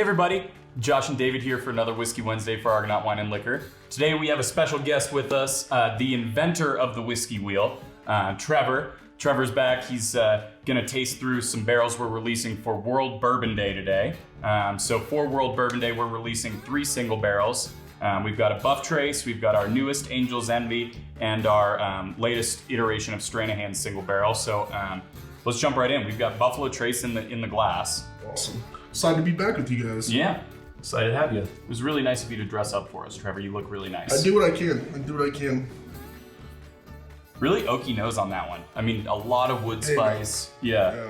everybody, Josh and David here for another Whiskey Wednesday for Argonaut Wine and Liquor. Today we have a special guest with us, the inventor of the whiskey wheel, Trevor. Trevor's back. He's gonna taste through some barrels we're releasing for World Bourbon Day today. So for World Bourbon Day, we're releasing 3 single barrels. We've got a Buff Trace, we've got our newest Angel's Envy, and our latest iteration of Stranahan's single barrel. So let's jump right in. We've got Buffalo Trace in the glass. Awesome. Excited to be back with you guys. Yeah. Excited to have you. It was really nice of you to dress up for us, Trevor. You look really nice. I do what I can. Really oaky nose on that one. I mean, a lot of wood spice. Yeah.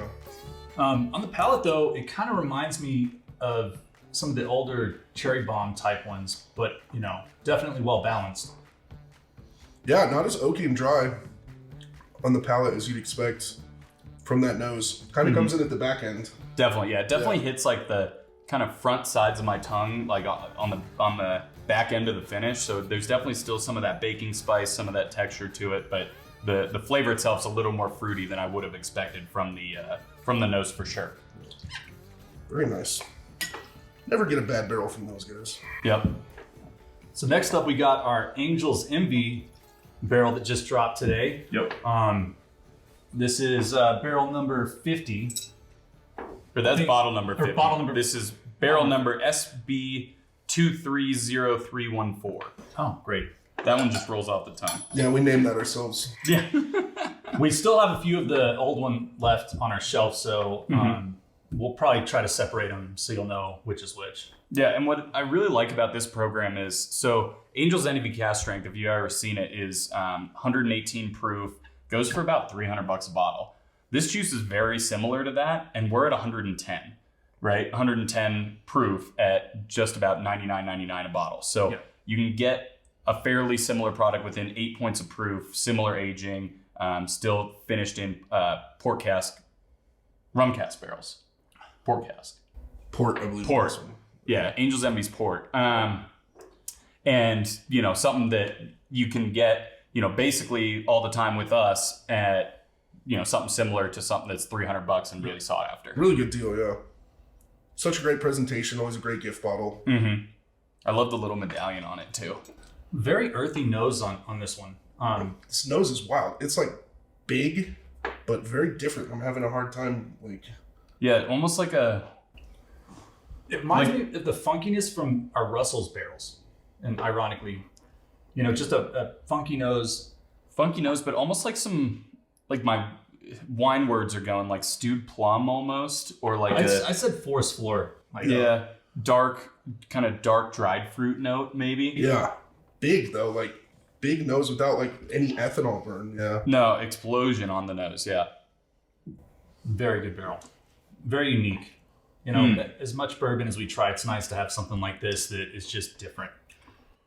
On the palate, though, it kind of reminds me of some of the older cherry bomb type ones, but definitely well balanced. Yeah, not as oaky and dry on the palate as you'd expect from that nose. Kind of comes in at the back end. Definitely, yeah. It definitely hits like the kind of front sides of my tongue, like on the back end of the finish. So there's definitely still some of that baking spice, some of that texture to it, but the flavor itself is a little more fruity than I would have expected from the nose for sure. Very nice. Never get a bad barrel from those guys. Yep. So next up, we got our Angel's Envy barrel that just dropped today. Yep. This is barrel number 50. Or that's bottle number 50. Bottle number. This is barrel number SB230314. Oh, great. That one just rolls off the tongue. Yeah, we named that ourselves. Yeah. We still have a few of the old one left on our shelf, so we'll probably try to separate them so you'll know which is which. Yeah, and what I really like about this program is, so Angel's Envy cast strength, if you've ever seen it, is 118 proof, goes for about $300 a bottle. This juice is very similar to that, and we're at 110, right? 110 proof at just about $99.99 a bottle. So you can get a fairly similar product within 8 points of proof, similar aging, still finished in rum cask barrels. Port, I believe. Port. Yeah, Angel's Envy's port. And, something that you can get, basically all the time with us at, something similar to something that's $300 and really sought after. Really good deal, yeah. Such a great presentation, always a great gift bottle. Mm-hmm. I love the little medallion on it too. Very earthy nose on this one. This nose is wild. It's like big, but very different. I'm having a hard time Yeah, almost like a... It reminds me of the funkiness from our Russell's barrels. And ironically, just a funky nose. Funky nose, but almost like some... Like my wine words are going like stewed plum almost, or like I said forest floor. Dark dried fruit note maybe. Yeah, big though, like big nose without like any ethanol burn. Yeah. No, explosion on the nose. Yeah. Very good barrel. Very unique. As much bourbon as we try, it's nice to have something like this that is just different.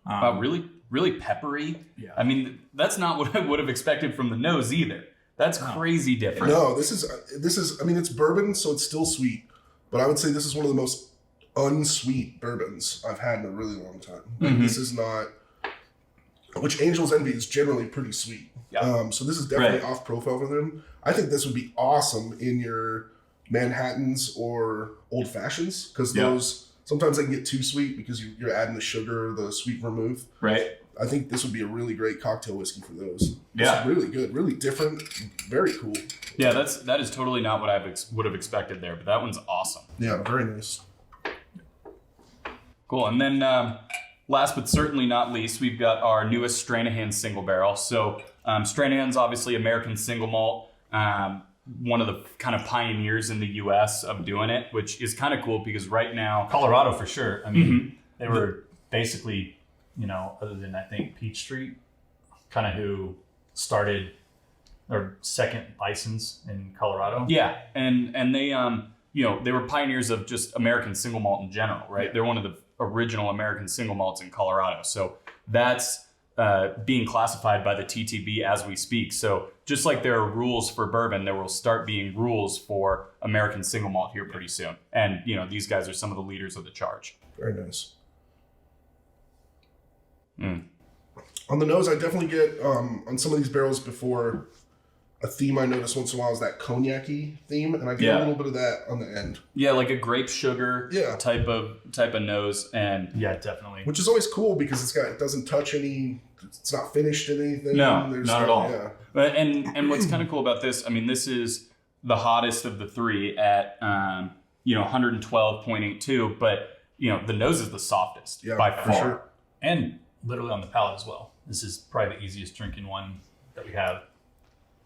Really, really peppery. Yeah. I mean, that's not what I would have expected from the nose either. That's crazy different. No, this is. I mean, it's bourbon, so it's still sweet, but I would say this is one of the most unsweet bourbons I've had in a really long time. Mm-hmm. This is not. Which Angel's Envy is generally pretty sweet. Yeah. So this is definitely off profile for them. I think this would be awesome in your Manhattans or Old Fashions, because those sometimes they can get too sweet because you're adding the sugar, the sweet vermouth. Right. I think this would be a really great cocktail whiskey for those. Yeah. It's really good, really different, very cool. Yeah, that is totally not what I would have expected there, but that one's awesome. Yeah, very nice. Cool. And then last but certainly not least, we've got our newest Stranahan single barrel. So Stranahan's obviously American single malt, one of the kind of pioneers in the U.S. of doing it, which is kind of cool because right now... Colorado for sure. I mean, they were basically... other than I think Peach Street, kind of who started or second license in Colorado. Yeah, and they they were pioneers of just American single malt in general, right? Yeah. They're one of the original American single malts in Colorado. So that's being classified by the TTB as we speak. So just like there are rules for bourbon, there will start being rules for American single malt here pretty soon. And these guys are some of the leaders of the charge. Very nice. On the nose, I definitely get on some of these barrels before a theme I notice once in a while is that cognac-y theme, and I get a little bit of that on the end. Yeah, like a grape sugar type of nose, and yeah, definitely. Which is always cool because it doesn't touch any. It's not finished in anything. No, not at all. Yeah. And what's kind of cool about this, I mean, this is the hottest of the three at 112.82, but the nose is the softest by far. Sure. And literally on the palate as well. This is probably the easiest drinking one that we have.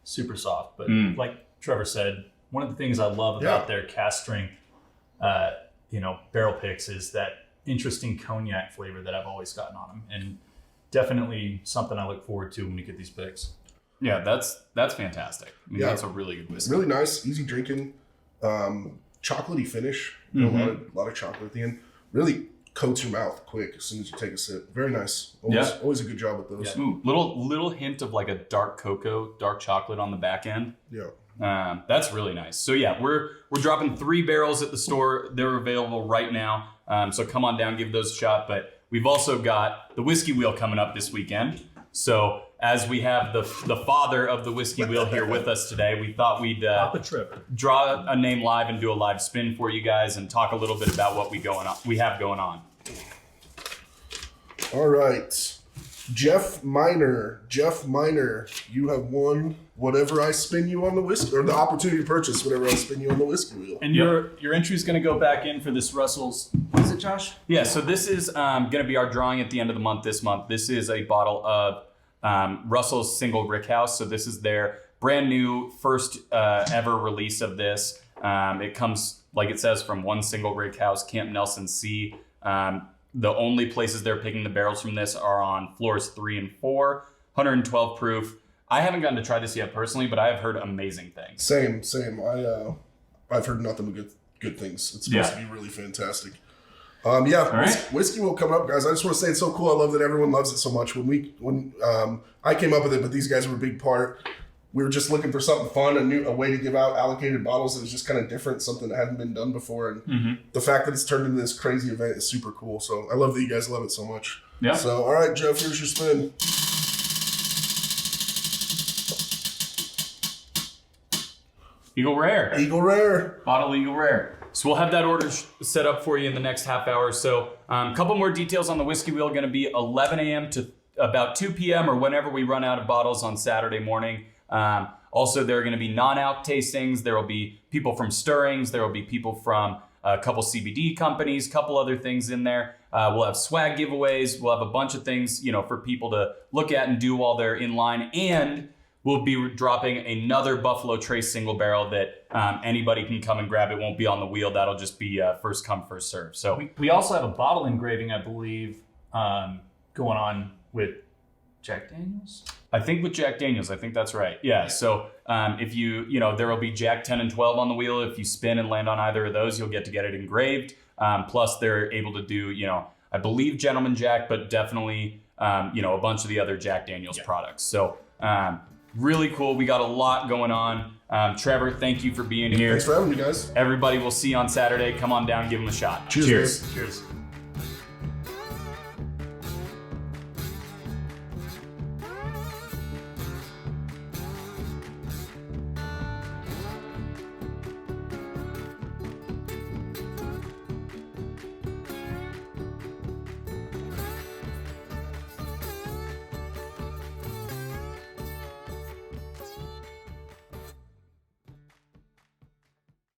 Super soft, but like Trevor said, one of the things I love about their cask strength, barrel picks is that interesting cognac flavor that I've always gotten on them, and definitely something I look forward to when we get these picks. Yeah, that's fantastic. I mean, that's a really good whiskey. Really nice, easy drinking, chocolatey finish. A lot of chocolate at the end. Really coats your mouth quick as soon as you take a sip. Very nice. Always a good job with those. Yeah. Ooh, little hint of like a dark cocoa, dark chocolate on the back end. Yeah. That's really nice. So yeah, we're dropping 3 barrels at the store. They're available right now. So come on down, give those a shot. But we've also got the Whiskey Wheel coming up this weekend. So as we have the father of the Whiskey Wheel here with us today, we thought we'd draw a name live and do a live spin for you guys and talk a little bit about what we have going on. All right. Jeff Miner, you have won whatever I spin you on the whiskey, or the opportunity to purchase whatever I spin you on the Whiskey Wheel. And your entry is going to go back in for this Russell's. What is it, Josh? Yeah, so this is going to be our drawing at the end of the month this month. This is a bottle of Russell's Single Rickhouse. So this is their brand new first ever release of this. It comes, like it says, from one single rickhouse, Camp Nelson C. The only places they're picking the barrels from this are on floors 3 and 4, 112 proof. I haven't gotten to try this yet personally, but I have heard amazing things. Same. I've heard nothing but good things. It's supposed to be really fantastic. Whiskey Wheel coming up, guys. I just want to say it's so cool. I love that everyone loves it so much. When I came up with it, but these guys were a big part. We were just looking for something fun, a way to give out allocated bottles that was just kind of different, something that hadn't been done before. And the fact that it's turned into this crazy event is super cool. So I love that you guys love it so much. Yeah. So, all right, Jeff, here's your spin. Eagle Rare. Bottle Eagle Rare. So we'll have that order set up for you in the next half hour. So a couple more details on the Whiskey Wheel. Going to be 11 a.m. to about 2 p.m. or whenever we run out of bottles on Saturday morning. Also, there are going to be non-alc tastings. There will be people from Stirrings. There will be people from a couple CBD companies, couple other things in there. We'll have swag giveaways. We'll have a bunch of things, for people to look at and do while they're in line. And we'll be dropping another Buffalo Trace single barrel that anybody can come and grab. It won't be on the wheel. That'll just be first come, first serve. So we also have a bottle engraving, I believe, going on with Jack Daniels. I think with Jack Daniels, I think that's right. Yeah. So if there will be Jack 10 and 12 on the wheel. If you spin and land on either of those, you'll get it engraved. Plus they're able to do, I believe Gentleman Jack, but definitely, a bunch of the other Jack Daniels products. So really cool. We got a lot going on. Trevor, thank you for being here. Thanks for having me, guys. Everybody, we'll see you on Saturday. Come on down, give them a shot. Cheers. Cheers.